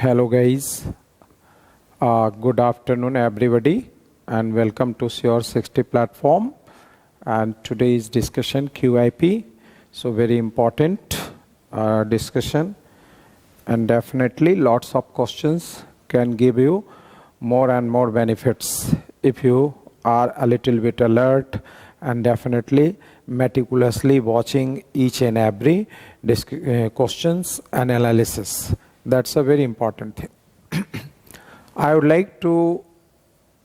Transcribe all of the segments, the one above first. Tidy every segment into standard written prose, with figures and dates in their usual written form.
Hello guys, good afternoon everybody and welcome to Sure 60 platform and today's discussion QIP. So very important discussion and definitely lots of questions can give you more and more benefits if you are a little bit alert and definitely meticulously watching each and every questions and analysis. That's a very important thing. I would like to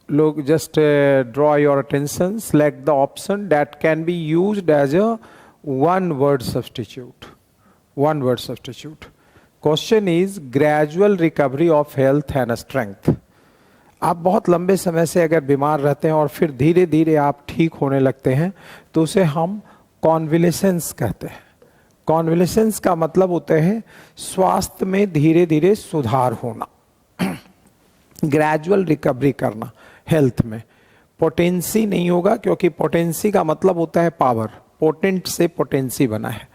draw your attention, select the option that can be used as a one word substitute. One word substitute. Question is gradual recovery of health and strength. आप बहुत लंबे समय से अगर बीमार रहते हैं और फिर धीरे धीरे आप ठीक होने लगते हैं तो उसे हम कॉन्विलेसेंस कहते हैं. कॉन्विलेसेंस का मतलब होता है स्वास्थ्य में धीरे धीरे सुधार होना, ग्रेजुअल रिकवरी करना हेल्थ में. पोटेंसी नहीं होगा क्योंकि पोटेंसी का मतलब होता है पावर, पोटेंट से पोटेंसी बना है.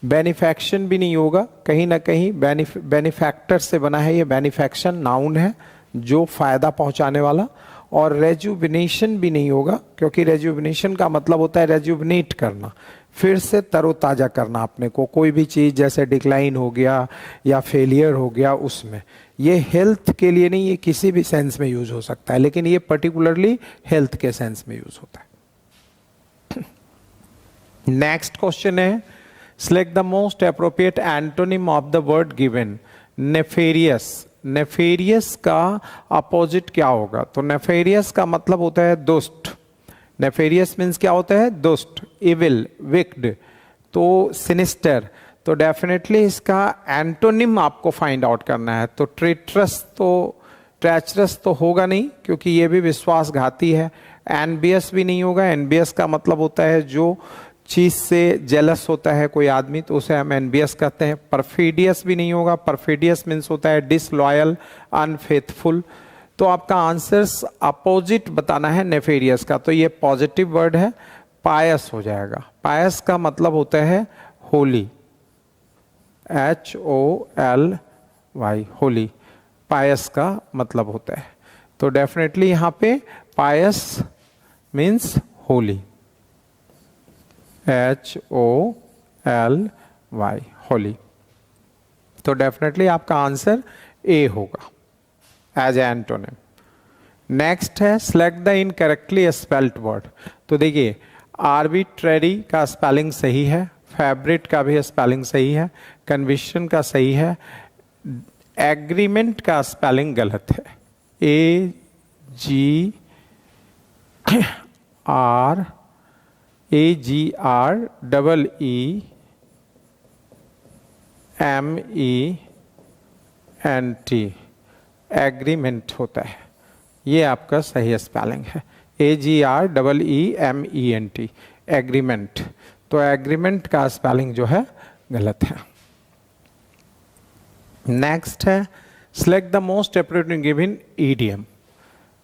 बेनिफैक्शन भी नहीं होगा, कहीं ना कहीं बेनिफैक्टर से बना है. ये बेनिफैक्शन नाउन है जो फायदा पहुंचाने वाला. और रेजुविनेशन भी नहीं होगा क्योंकि रेजुविनेशन का मतलब होता है रेजुविनेट करना, फिर से तरोताजा करना अपने को. कोई भी चीज जैसे डिक्लाइन हो गया या फेलियर हो गया उसमें, ये हेल्थ के लिए नहीं, ये किसी भी सेंस में यूज हो सकता है, लेकिन ये पर्टिकुलरली हेल्थ के सेंस में यूज होता है. नेक्स्ट क्वेश्चन है select the most appropriate antonym of the word given. Nefarious. Nefarious का अपोजिट क्या होगा? तो नेफेरियस का मतलब होता है दुष्ट. नेफेरियस मीन्स क्या होता है? दुष्ट, इविल, विक्ड. तो सिनिस्टर. तो डेफिनेटली इसका एंटोनिम आपको फाइंड आउट करना है. तो ट्रेचरस तो होगा नहीं क्योंकि ये भी विश्वासघाती है. एनबियस भी नहीं होगा. एनबियस का मतलब होता है जो चीज से जेलस होता है कोई आदमी, तो उसे हम एनबियस कहते हैं. परफिडियस भी नहीं होगा. परफिडियस मीन्स होता है डिसलॉयल, अनफेथफुल. तो आपका आंसर्स अपोजिट बताना है नेफेरियस का. तो ये पॉजिटिव वर्ड है, पायस हो जाएगा. पायस का मतलब होता है होली, HOLY, होली. पायस का मतलब होता है. तो डेफिनेटली यहां पे पायस मीन्स होली, HOLY, होली. तो डेफिनेटली आपका आंसर ए होगा एज एंटोनिम. नेक्स्ट है select the incorrectly spelled word. तो देखिए आर्बिट्रेरी का स्पेलिंग सही है, फैब्रिक का भी स्पेलिंग सही है, कन्विक्शन का सही है, एग्रीमेंट का स्पेलिंग गलत है. AGREEMENT, एग्रीमेंट होता है. ये आपका सही स्पेलिंग है. AGREEMENT, agreement. तो एग्रीमेंट का स्पेलिंग जो है गलत है. नेक्स्ट है select the most appropriate given idiom.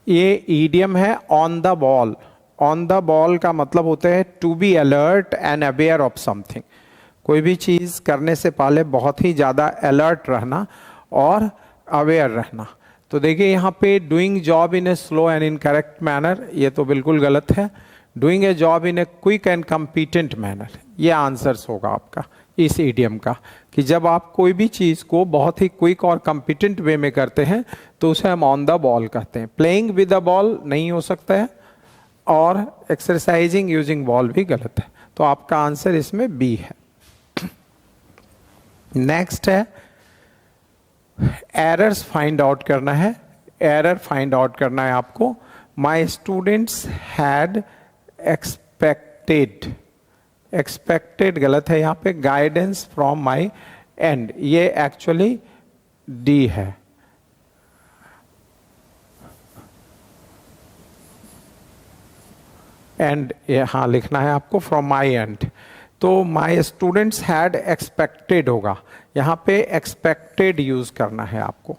ये ईडियम है on the ball. On the ball का मतलब होता है to be alert and aware of something. कोई भी चीज करने से पहले बहुत ही ज्यादा अलर्ट रहना और अवेयर रहना. तो देखिए यहाँ पे doing job in a slow and incorrect manner, ये तो बिल्कुल गलत है. Doing a job in a quick and competent manner, ये आंसर्स होगा आपका इस ईडियम का. कि जब आप कोई भी चीज को बहुत ही क्विक और कम्पिटेंट वे में करते हैं तो उसे हम ऑन द बॉल कहते हैं. प्लेइंग विद द बॉल नहीं हो सकता है और एक्सरसाइजिंग यूजिंग बॉल भी गलत है. तो आपका आंसर इसमें बी है. नेक्स्ट है एरर्स फाइंड आउट करना है. एरर फाइंड आउट करना है आपको. My students had expected. Expected गलत है यहाँ पे. गाइडेंस फ्रॉम माई एंड, ये एक्चुअली डी है. एंड यहाँ लिखना है आपको फ्रॉम माई एंड. तो माई स्टूडेंट्स हैड एक्सपेक्टेड होगा. यहाँ पे एक्सपेक्टेड यूज करना है आपको.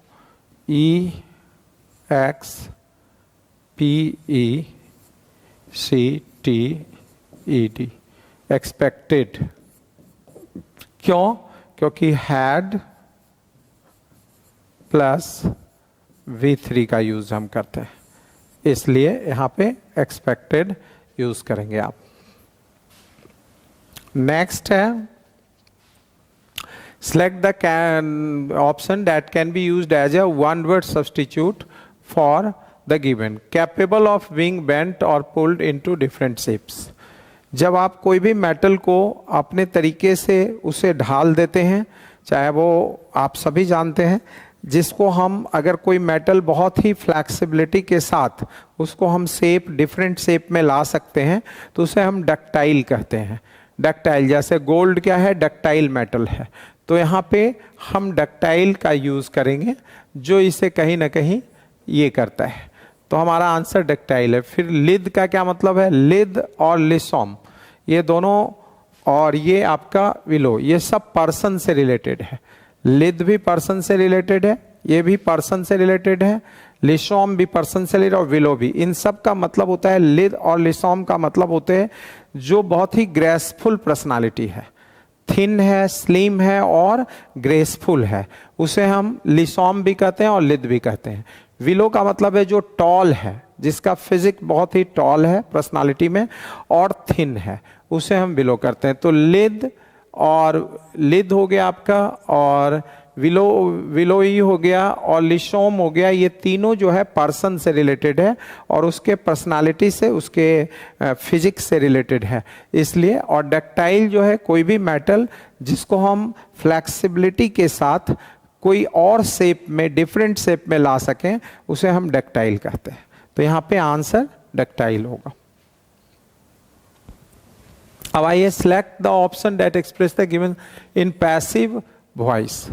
EXPECTED, expected. क्यों? क्योंकि हैड प्लस V3 का यूज हम करते हैं, इसलिए यहां पे एक्सपेक्टेड यूज करेंगे आप। नेक्स्ट है select the option that can be used as a one word substitute for the given, capable of being bent or pulled into different shapes। जब आप कोई भी मेटल को अपने तरीके से उसे ढाल देते हैं, चाहे वो आप सभी जानते हैं, जिसको हम अगर कोई मेटल बहुत ही फ्लैक्सिबिलिटी के साथ उसको हम शेप डिफरेंट शेप में ला सकते हैं तो उसे हम डक्टाइल कहते हैं। डक्टाइल जैसे गोल्ड क्या है, डक्टाइल मेटल है, तो यहाँ पे हम डक्टाइल का यूज करेंगे जो इसे कहीं ना कहीं ये करता है, तो हमारा आंसर डक्टाइल है। फिर लिद का क्या मतलब है, लिद और लिसोम ये दोनों, और ये आपका विलो, ये सब पर्सन से रिलेटेड है। लिद भी पर्सन से रिलेटेड है, ये भी पर्सन से रिलेटेड है, लिसोम भी पर्सन से रिलेटेड और विलो भी। इन सब का मतलब होता है, लिद और लिसोम का मतलब होते हैं जो बहुत ही ग्रेसफुल पर्सनालिटी है, थिन है, स्लिम है और ग्रेसफुल है, उसे हम लिसोम भी कहते हैं और लिद भी कहते हैं। विलो का मतलब है जो टॉल है, जिसका फिजिक बहुत ही टॉल है पर्सनालिटी में और थिन है, उसे हम विलो करते हैं। तो लिद और लिद हो गया आपका, और विलोई हो गया और लिसोम हो गया, ये तीनों जो है पर्सन से रिलेटेड है और उसके पर्सनालिटी से, उसके फिजिक्स से रिलेटेड है इसलिए। और डक्टाइल जो है कोई भी मेटल जिसको हम फ्लेक्सिबिलिटी के साथ कोई और शेप में, डिफरेंट शेप में ला सकें, उसे हम डक्टाइल कहते हैं। तो यहाँ पे आंसर डक्टाइल होगा। अब आइए select the option that express the given in passive voice.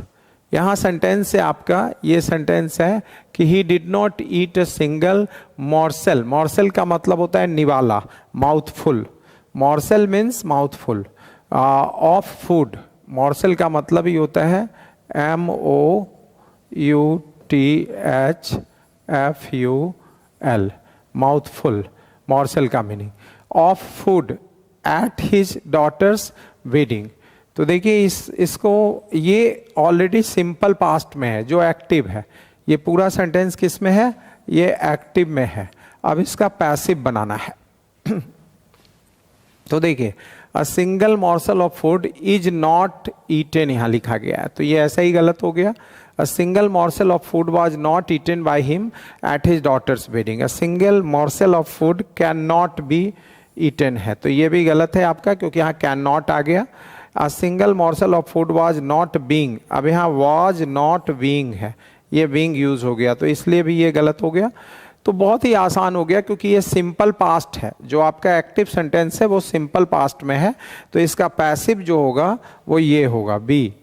यहां सेंटेंस है आपका, ये सेंटेंस है कि he did not eat a single morsel. Morsel का मतलब होता है निवाला, mouthful. Morsel means mouthful of food. Morsel का मतलब ही होता है MOUTHFUL, माउथफुल, मॉर्सेल का meaning. Of food at his daughter's wedding. तो देखिए इसको, ये ऑलरेडी सिंपल पास्ट में है जो एक्टिव है, ये पूरा सेंटेंस किस में है, ये एक्टिव में है। अब इसका पैसिव बनाना है। तो देखिए अ single morsel of food is not eaten यहां लिखा गया है, तो ये ऐसा ही गलत हो गया। A single morsel of food was not eaten by him at his daughter's wedding. A single morsel of food can not be eaten है, तो ये भी गलत है आपका, क्योंकि यहाँ कैन नॉट आ गया। A single morsel of food was not being, अब यहाँ was not being है, ये being यूज हो गया, तो इसलिए भी ये गलत हो गया। तो बहुत ही आसान हो गया क्योंकि ये सिंपल पास्ट है, जो आपका एक्टिव सेंटेंस है वो सिंपल पास्ट में है, तो इसका पैसिव जो होगा वो ये होगा B.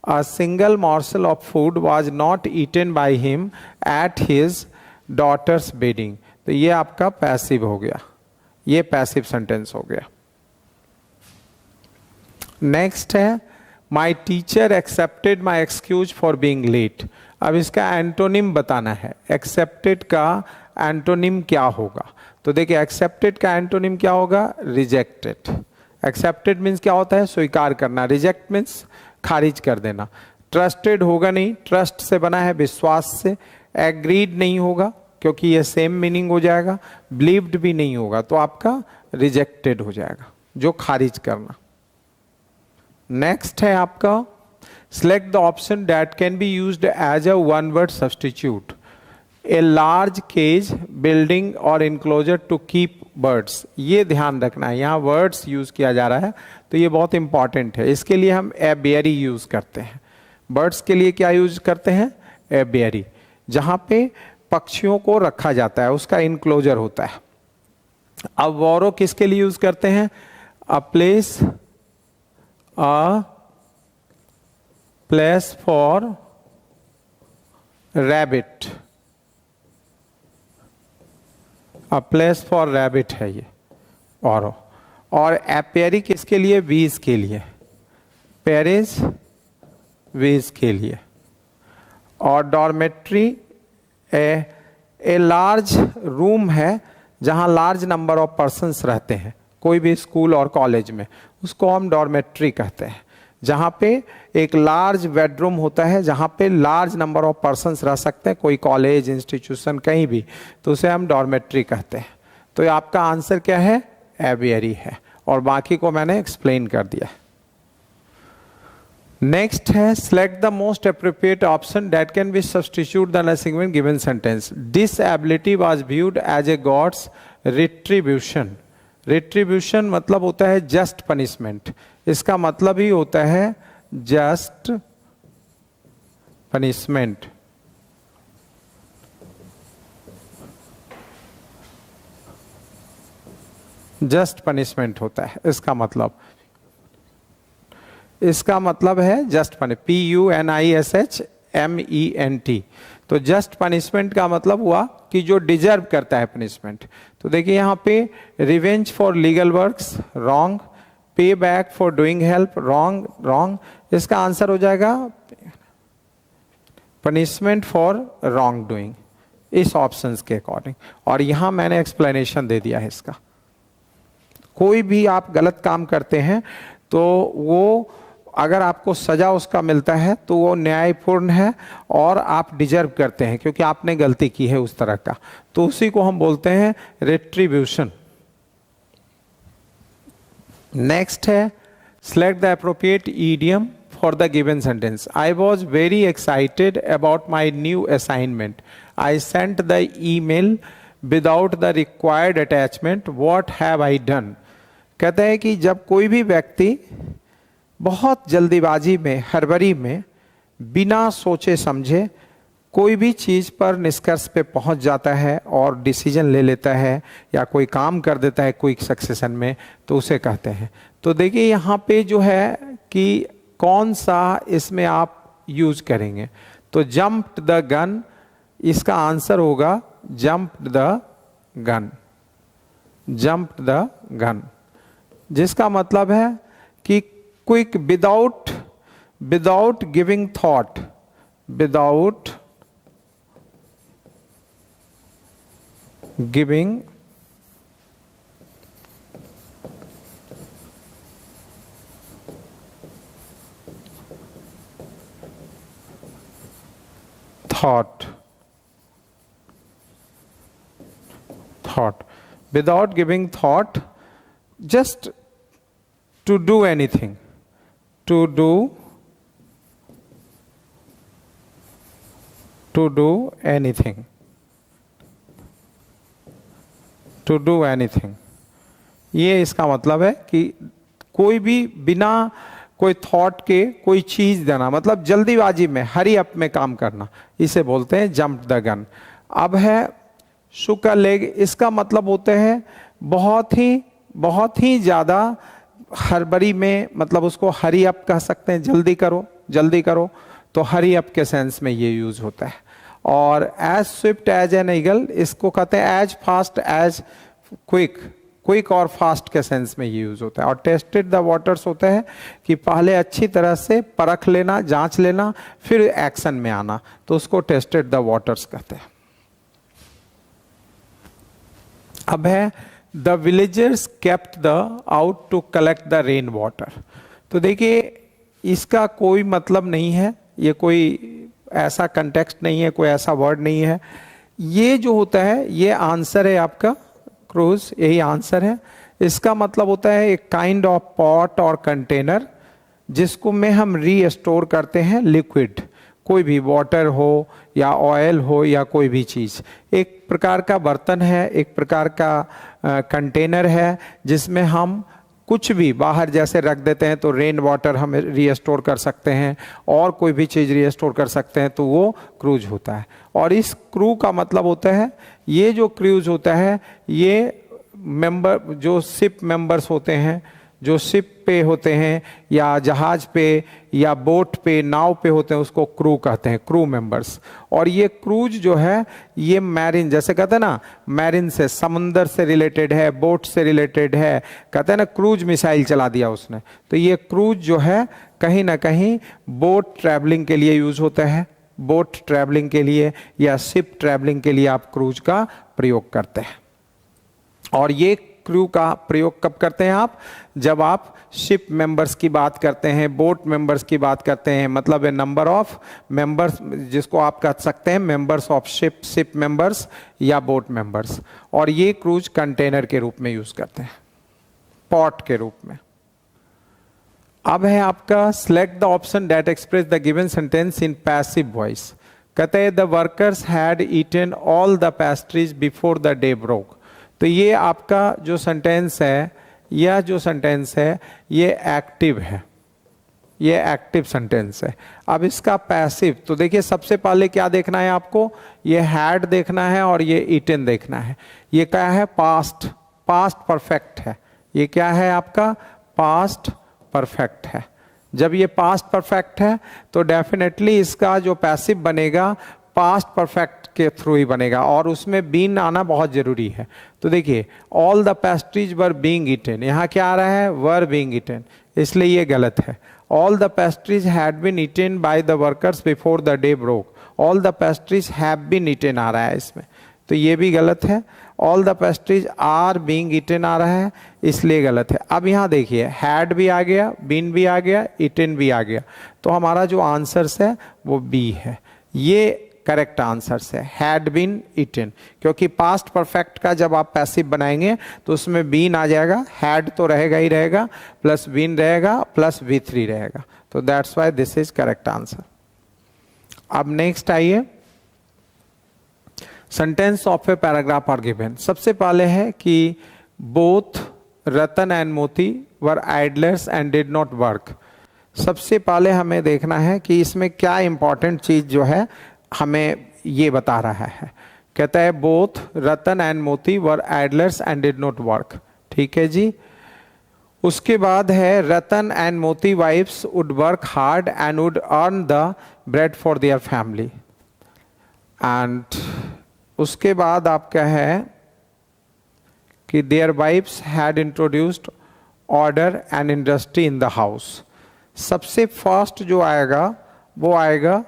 A single morsel of food was not eaten by him at his daughter's wedding, तो ये आपका पैसिव हो गया, ये पैसिव सेंटेंस हो गया। नेक्स्ट है my teacher accepted my excuse for being late. अब इसका एंटोनिम बताना है, एक्सेप्टेड का एंटोनिम क्या होगा। तो देखिए एक्सेप्टेड का एंटोनिम क्या होगा, रिजेक्टेड। एक्सेप्टेड मीन्स क्या होता है, स्वीकार करना, रिजेक्ट मीन्स खारिज कर देना। ट्रस्टेड होगा नहीं, ट्रस्ट से बना है, विश्वास से। एग्रीड नहीं होगा क्योंकि ये सेम मीनिंग हो जाएगा। बिलीव्ड भी नहीं होगा, तो आपका रिजेक्टेड हो जाएगा, जो खारिज करना। नेक्स्ट है आपका select the option that can be used as a one word substitute. A large cage building और इनक्लोजर टू कीप बर्ड्स। ये ध्यान रखना है, यहाँ वर्ड्स यूज किया जा रहा है, तो ये बहुत इंपॉर्टेंट है। इसके लिए हम एबियरी यूज करते हैं। बर्ड्स के लिए क्या यूज करते हैं, एबियरी, जहाँ पे पक्षियों को रखा जाता है, उसका इनक्लोजर होता है। अब वॉरो किसके लिए यूज करते हैं, a place for rabbit. A place for rabbit है ये और एपेरी किसके लिए, बीज के लिए, पेरिस बीज के लिए। और डॉर्मेट्री ए लार्ज रूम है जहां लार्ज नंबर ऑफ पर्सन्स रहते हैं, कोई भी स्कूल और कॉलेज में, उसको हम डॉर्मेट्री कहते हैं। जहाँ पे एक लार्ज बेडरूम होता है, जहाँ पे लार्ज नंबर ऑफ पर्सन्स रह सकते हैं, कोई कॉलेज, इंस्टीट्यूशन, कहीं भी, तो उसे हम डॉर्मेट्री कहते हैं। तो ये आपका आंसर क्या है? एवियरी है, और बाकी को मैंने एक्सप्लेन कर दिया। नेक्स्ट है select the most appropriate option that can be substitute the nothing in given sentence. Disability was viewed as a god's retribution. Retribution मतलब होता है जस्ट पनिशमेंट, इसका मतलब ही होता है जस्ट पनिशमेंट। जस्ट पनिशमेंट होता है इसका मतलब, इसका मतलब है जस्ट पनिश, PUNISHMENT। तो जस्ट पनिशमेंट का मतलब हुआ कि जो डिजर्व करता है पनिशमेंट। तो देखिए यहाँ पे revenge for legal works wrong, pay back for doing help wrong, wrong. इसका आंसर हो जाएगा पनिशमेंट फॉर रॉन्ग डूइंग, इस ऑप्शंस के अकॉर्डिंग। और यहां मैंने एक्सप्लेनेशन दे दिया है इसका। कोई भी आप गलत काम करते हैं तो वो अगर आपको सजा उसका मिलता है तो वो न्यायपूर्ण है और आप डिजर्व करते हैं क्योंकि आपने गलती की है उस तरह का, तो उसी को हम बोलते हैं रिट्रीब्यूशन। नेक्स्ट है select the appropriate idiom for the given sentence. I was very excited about my new assignment. I sent the email without the required attachment. What have I done? कहते हैं कि जब कोई भी व्यक्ति बहुत जल्दीबाजी में, हड़बड़ी में, बिना सोचे समझे कोई भी चीज़ पर निष्कर्ष पे पहुंच जाता है और डिसीजन ले लेता है या कोई काम कर देता है क्विक सक्सेशन में, तो उसे कहते हैं। तो देखिए यहाँ पे जो है कि कौन सा इसमें आप यूज करेंगे, तो जंप्ड द गन, इसका आंसर होगा jumped the gun, jumped the gun, जिसका मतलब है कि quick, without giving thought, without giving thought, without giving thought, just to do anything, to do anything, to do anything। ये इसका मतलब है कि कोई भी बिना कोई थॉट के कोई चीज देना, मतलब जल्दीबाजी में, हरी अप में काम करना, इसे बोलते हैं जंप द गन। अब है शुक अ लेग, इसका मतलब होते हैं बहुत ही ज्यादा हड़बड़ी में, मतलब उसको हरी अप कह सकते हैं, जल्दी करो, जल्दी करो, तो हरी अप के सेंस में ये यूज होता है। और as swift as an eagle, इसको कहते हैं as fast as quick, quick और फास्ट के सेंस में ये यूज होता है। और टेस्टेड द वाटर्स होता है कि पहले अच्छी तरह से परख लेना, जांच लेना, फिर एक्शन में आना, तो उसको टेस्टेड द वाटर्स कहते हैं। अब है the villagers kept the out to collect the rain water. तो देखिए इसका कोई मतलब नहीं है, ये कोई ऐसा कंटेक्स्ट नहीं है, कोई ऐसा वर्ड नहीं है। ये जो होता है ये आंसर है आपका क्रूज, यही आंसर है। इसका मतलब होता है एक काइंड ऑफ पॉट और कंटेनर जिसको में हम रीस्टोर करते हैं लिक्विड, कोई भी वाटर हो या ऑयल हो या कोई भी चीज़, एक प्रकार का बर्तन है, एक प्रकार का कंटेनर है जिसमें हम कुछ भी बाहर जैसे रख देते हैं तो रेन वाटर हम रीस्टोर कर सकते हैं और कोई भी चीज़ रीस्टोर कर सकते हैं, तो वो क्रूज होता है। और इस क्रू का मतलब होता है, ये जो क्रूज होता है ये मेंबर, जो शिप मेंबर्स होते हैं, जो शिप पे होते हैं या जहाज पे या बोट पे, नाव पे होते हैं, उसको क्रू कहते हैं, क्रू मेंबर्स। और ये क्रूज जो है ये मैरिन, जैसे कहते हैं ना मैरिन से, समुंदर से रिलेटेड है, बोट से रिलेटेड है, कहते हैं ना क्रूज मिसाइल चला दिया उसने, तो ये क्रूज जो है कहीं ना कहीं बोट ट्रैवलिंग के लिए यूज होता है, बोट ट्रैवलिंग के लिए या शिप ट्रैवलिंग के लिए आप क्रूज का प्रयोग करते हैं। और ये क्रू का प्रयोग कब करते हैं आप? जब आप शिप मेंबर्स की बात करते हैं, बोट मेंबर्स की बात करते हैं, मतलब ए नंबर ऑफ मेंबर्स, जिसको आप कह सकते हैं members of ship, ship members या बोट मेंबर्स। और ये क्रूज कंटेनर के रूप में यूज करते हैं, पॉट के रूप में। अब है आपका select the option that express the given sentence in passive voice. कहते हैं the workers had eaten all the pastries before the day broke. तो ये आपका जो सेंटेंस है, यह जो सेंटेंस है ये एक्टिव है, ये एक्टिव सेंटेंस है। अब इसका पैसिव, तो देखिए सबसे पहले क्या देखना है आपको, ये हैड देखना है और ये ईटन देखना है। ये क्या है? पास्ट, पास्ट परफेक्ट है। ये क्या है आपका? पास्ट परफेक्ट है। जब ये पास्ट परफेक्ट है तो डेफिनेटली इसका जो पैसिव बनेगा पास्ट परफेक्ट के थ्रू ही बनेगा, और उसमें बीन आना बहुत जरूरी है। तो देखिए all the pastries were being eaten, यहाँ क्या आ रहा है? वर बीइंग ईटन, इसलिए ये गलत है। All the pastries had been eaten by the workers before the day broke, all the pastries have been eaten आ रहा है इसमें, तो ये भी गलत है। All the pastries are being eaten आ रहा है, इसलिए गलत है। अब यहाँ देखिए हैड भी आ गया, बीन भी आ गया, ईटन भी आ गया, तो हमारा जो आंसर्स है वो बी है। ये करेक्ट आंसर्स है, हैड बीन ईटन, क्योंकि पास्ट परफेक्ट का जब आप पैसिव बनाएंगे तो उसमें बीन आ जाएगा, हैड तो रहेगा ही रहेगा, प्लस बीन रहेगा, प्लस V3 रहेगा, तो that's why this is correct answer. अब नेक्स्ट आइए, sentence of a paragraph are given. सबसे पहले है कि both Ratan and Moti were idlers and did not work. सबसे पहले हमें देखना है कि इसमें क्या इंपॉर्टेंट चीज जो है हमें ये बता रहा है। कहता है both Ratan and Moti were idlers and did not work, ठीक है जी। उसके बाद है Ratan and Moti wives would work hard and would earn the bread for their family. And उसके बाद आपका है कि their wives had introduced order and industry in the house. सबसे फर्स्ट जो आएगा वो आएगा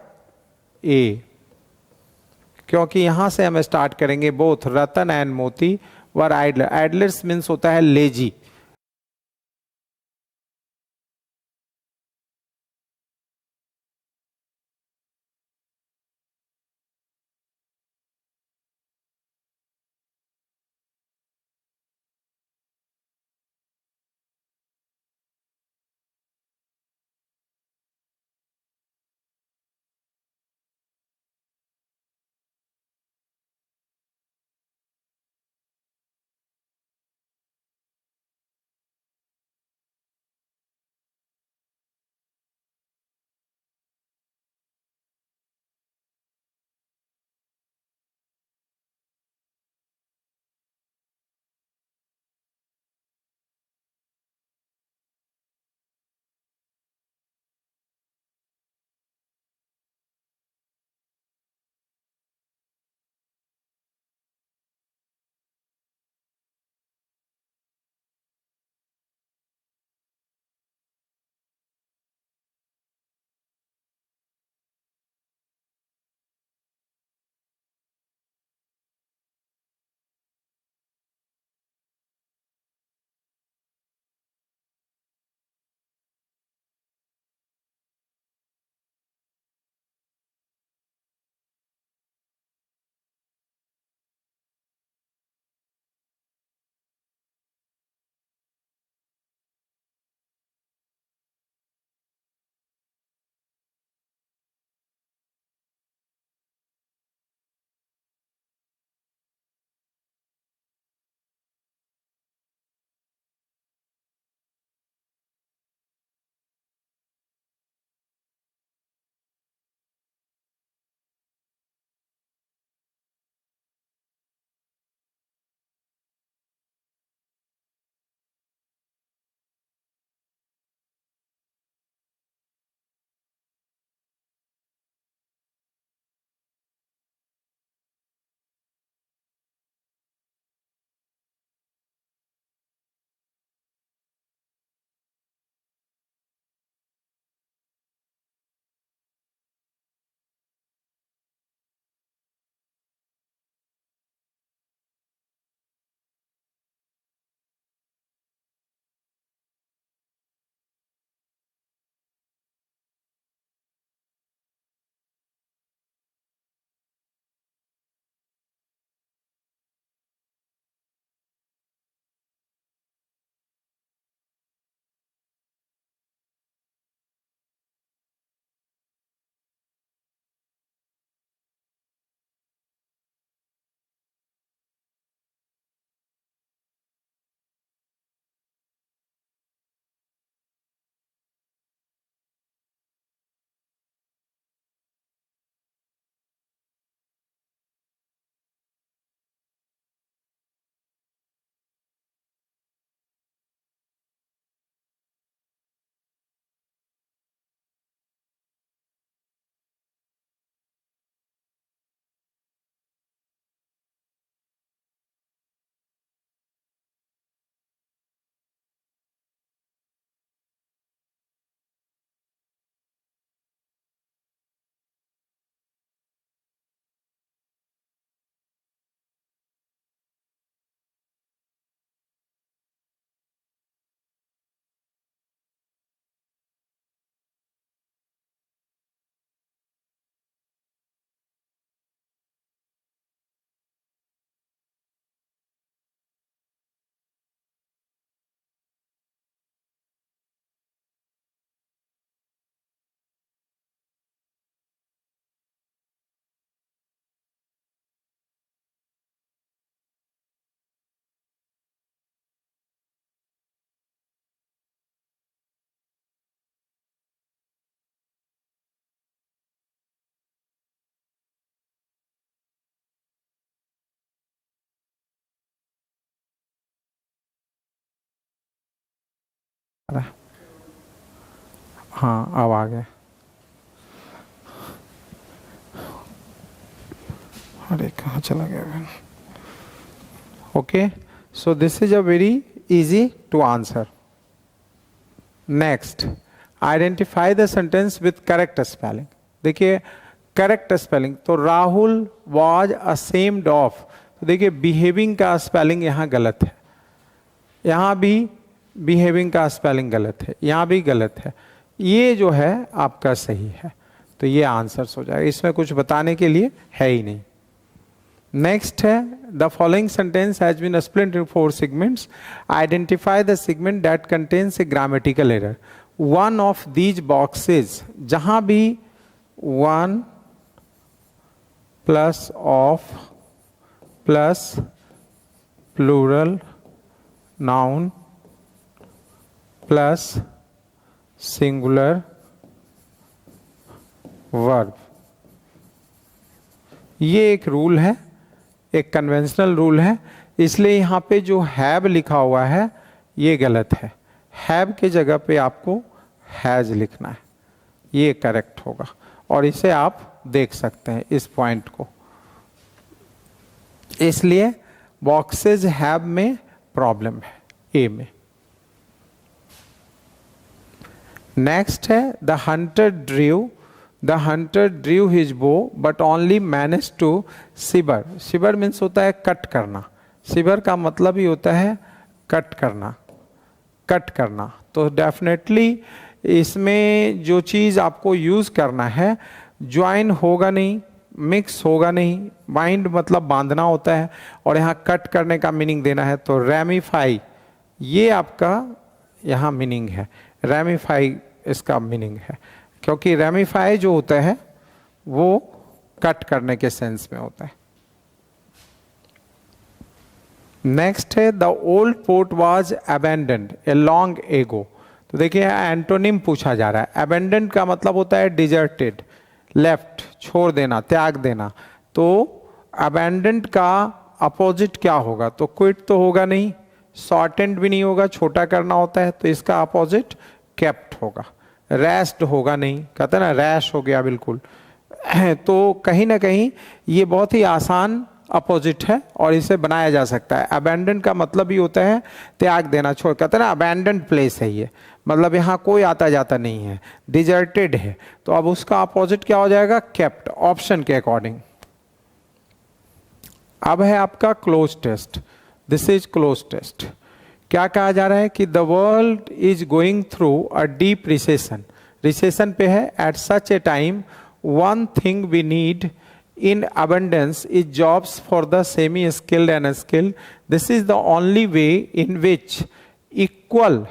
ए, क्योंकि यहां से हम स्टार्ट करेंगे। Both Ratan and Moti were idler, idlers means होता है लेजी, हाँ अब आ गया। अरे कहाँ चला गया? Okay, so this is a very easy to answer. Next, identify the sentence with correct spelling. देखिए करेक्ट स्पेलिंग, तो राहुल वॉज असेम्ड ऑफ, तो देखिए बिहेविंग का स्पेलिंग यहाँ गलत है, यहाँ भी बिहेविंग का स्पेलिंग गलत है, यहाँ भी गलत है, ये जो है आपका सही है, तो ये आंसर्स हो जाएगा, इसमें कुछ बताने के लिए है ही नहीं। नेक्स्ट है, the following sentence has been split in 4 segments, identify the segment that contains a grammatical error. One of these boxes, जहां भी one plus of plus plural noun plus singular verb, ये एक रूल है, एक conventional rule है, इसलिए यहाँ पे जो हैव लिखा हुआ है ये गलत है, हैव के जगह पे आपको हैज लिखना है, ये करेक्ट होगा, और इसे आप देख सकते हैं इस पॉइंट को, इसलिए बॉक्सेज हैव में प्रॉब्लम है ए में। नेक्स्ट है, the hunter drew his bow but only manage to shiver. Shiver means होता है कट करना, शिबर का मतलब ही होता है कट करना, कट करना, तो डेफिनेटली इसमें जो चीज़ आपको यूज़ करना है, ज्वाइन होगा नहीं, मिक्स होगा नहीं, बाइंड मतलब बांधना होता है, और यहाँ कट करने का मीनिंग देना है, तो रैमिफाई ये आपका यहाँ मीनिंग है, रैमिफाई इसका मीनिंग है, क्योंकि रैमिफाई जो होता है वो कट करने के सेंस में होता है। नेक्स्ट है, the old port was abandoned a long ago, तो देखिए एंटोनिम पूछा जा रहा है, अबैंडन्ड का मतलब होता है डिजर्टेड, लेफ्ट, छोड़ देना, त्याग देना, तो अबैंडन्ड का अपोजिट क्या होगा, तो क्विट तो होगा नहीं, शॉर्टेंड भी नहीं होगा, छोटा करना होता है, तो इसका अपोजिट केप्ट होगा, रेस्ट होगा नहीं, कहते हैं ना रैश हो गया बिल्कुल, तो कहीं ना कहीं ये बहुत ही आसान अपोजिट है और इसे बनाया जा सकता है। अबैंडन का मतलब ही होता है त्याग देना, छोड़, कहते हैं ना अबैंडन प्लेस है ये, मतलब यहाँ कोई आता जाता नहीं है, डिजर्टेड है, तो अब उसका अपोजिट क्या हो जाएगा, केप्ट, ऑप्शन के अकॉर्डिंग। अब है आपका cloze test, this is cloze test. क्या कहा जा रहा है कि the world is going through a deep recession, recession पे है, at such a time one thing we need in abundance is jobs for the semi skilled and skilled. This is the only way in which equal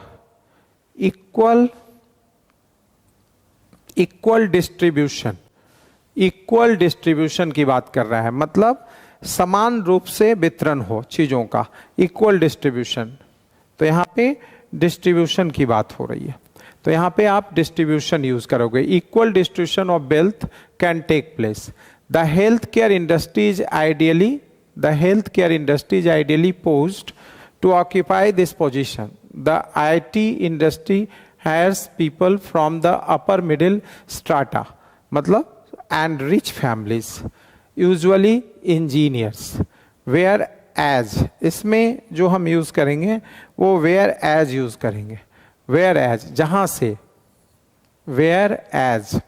distribution की बात कर रहा है, मतलब समान रूप से वितरण हो चीजों का, इक्वल डिस्ट्रीब्यूशन, तो यहाँ पे डिस्ट्रीब्यूशन की बात हो रही है, तो यहाँ पे आप डिस्ट्रीब्यूशन यूज करोगे, equal distribution of wealth can take place. The healthcare industry is ideally posed to occupy this position. The IT industry hires people from the upper middle strata, मतलब and rich families, usually engineers. Whereas इसमें जो हम use करेंगे वो whereas use करेंगे, whereas जहां से, whereas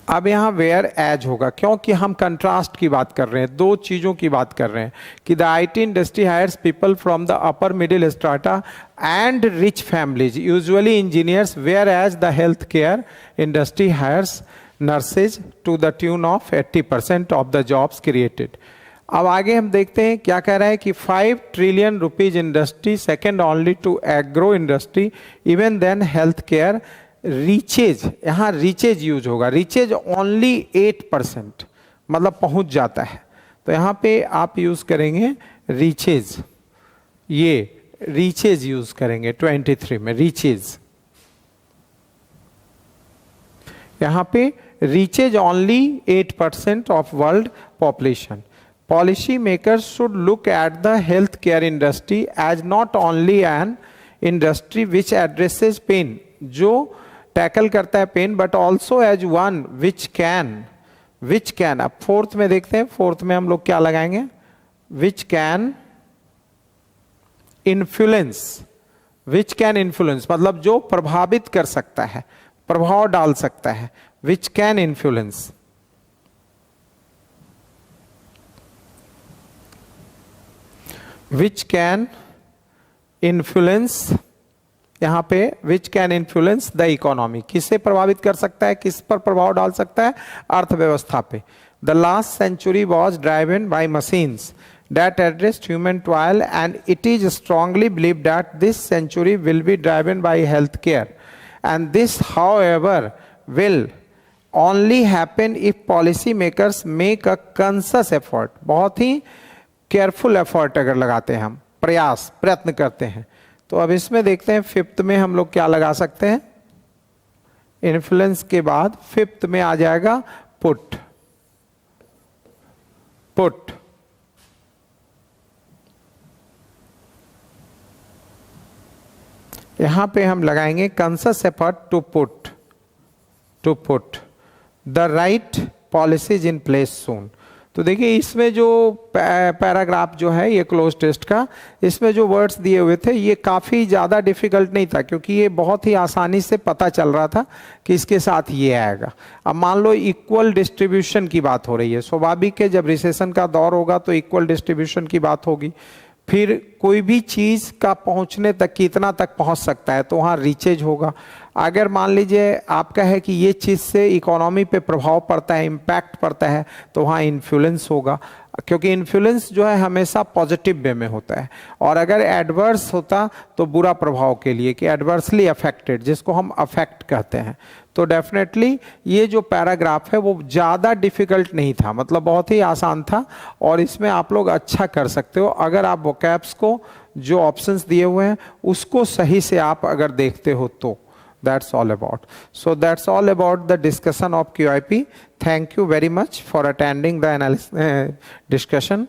अब यहाँ वेयर एज होगा, क्योंकि हम कंट्रास्ट की बात कर रहे हैं, दो चीजों की बात कर रहे हैं कि the IT industry hires people from the upper middle strata and rich families, usually engineers, whereas the health care industry hires nurses to the tune of 80% of the jobs created. अब आगे हम देखते हैं क्या कह रहा है कि 5 trillion rupees industry second only to agro industry, even then health care reaches, यहाँ रीचेज यूज होगा, रीचेज ओनली 8%, मतलब पहुंच जाता है, तो यहाँ पे आप यूज करेंगे रीचेज, ये रीचेज यूज करेंगे 23 में, रीचेज, यहाँ पे reaches only 8% of world population, Policy makers should look at the healthcare industry as not only an industry which addresses pain, जो टैकल करता है pain, but also as one which can. अब fourth में देखते हैं, fourth में हम लोग क्या लगाएंगे, which can influence. Which can influence मतलब जो प्रभावित कर सकता है, प्रभाव डाल सकता है, विच can influence. Which can influence, यहां पे विच कैन इन्फ्लुएंस द इकोनॉमी, किससे प्रभावित कर सकता है, किस पर प्रभाव डाल सकता है, अर्थव्यवस्था पे। The last century was driven by machines that addressed human toil, and it is strongly believed that this century will be driven by healthcare, and this however will only happen if policy makers make a conscious effort। बहुत ही careful effort अगर लगाते हैं हम, प्रयास प्रयत्न करते हैं। तो अब इसमें देखते हैं फिफ्थ में हम लोग क्या लगा सकते हैं, इन्फ्लुएंस के बाद फिफ्थ में आ जाएगा पुट। यहां पे हम लगाएंगे conscious effort to put the right policies in place soon. तो देखिए इसमें जो पैराग्राफ जो है ये क्लोज टेस्ट का, इसमें जो वर्ड्स दिए हुए थे ये काफ़ी ज़्यादा डिफिकल्ट नहीं था, क्योंकि ये बहुत ही आसानी से पता चल रहा था कि इसके साथ ये आएगा। अब मान लो इक्वल डिस्ट्रीब्यूशन की बात हो रही है, स्वाभाविक है जब रिसेशन का दौर होगा तो इक्वल डिस्ट्रीब्यूशन की बात होगी। फिर कोई भी चीज़ का पहुंचने तक कितना तक पहुंच सकता है, तो वहाँ रीचेज होगा। अगर मान लीजिए आपका है कि ये चीज़ से इकोनॉमी पे प्रभाव पड़ता है, इम्पैक्ट पड़ता है, तो वहाँ इन्फ्लुएंस होगा, क्योंकि इन्फ्लुएंस जो है हमेशा पॉजिटिव वे में होता है। और अगर एडवर्स होता तो बुरा प्रभाव के लिए, कि एडवर्सली अफेक्टेड, जिसको हम अफेक्ट कहते हैं। तो डेफिनेटली ये जो पैराग्राफ है वो ज़्यादा डिफिकल्ट नहीं था, मतलब बहुत ही आसान था, और इसमें आप लोग अच्छा कर सकते हो अगर आप वोकैब्स को, जो ऑप्शंस दिए हुए हैं उसको सही से आप अगर देखते हो तो। That's all about. So that's all about the discussion of QIP. Thank you very much for attending the discussion.